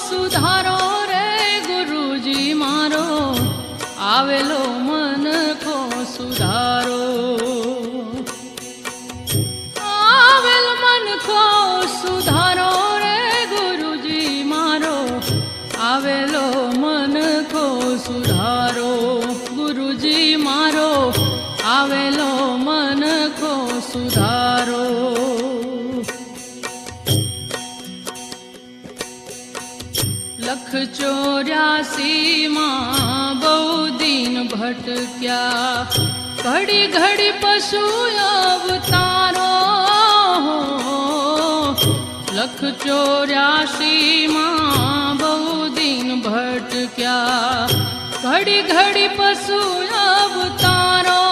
સુધારો રે ગુરુજી મારો, આવેલો મનખો સુધારો. આવેલ મનખો સુધારો રે ગુરુજી મારો, આવેલો મનખો સુધારો. ગુરુજી મારો, આવેલો મનખો સુધારો. લખ 84 માં બહુ દિન ભટક્યા, ઘડી ઘડી પશુ અવતારો. લખ 84 માં બહુ દિન ભટક્યા, ઘડી ઘડી પશુ અવતારો.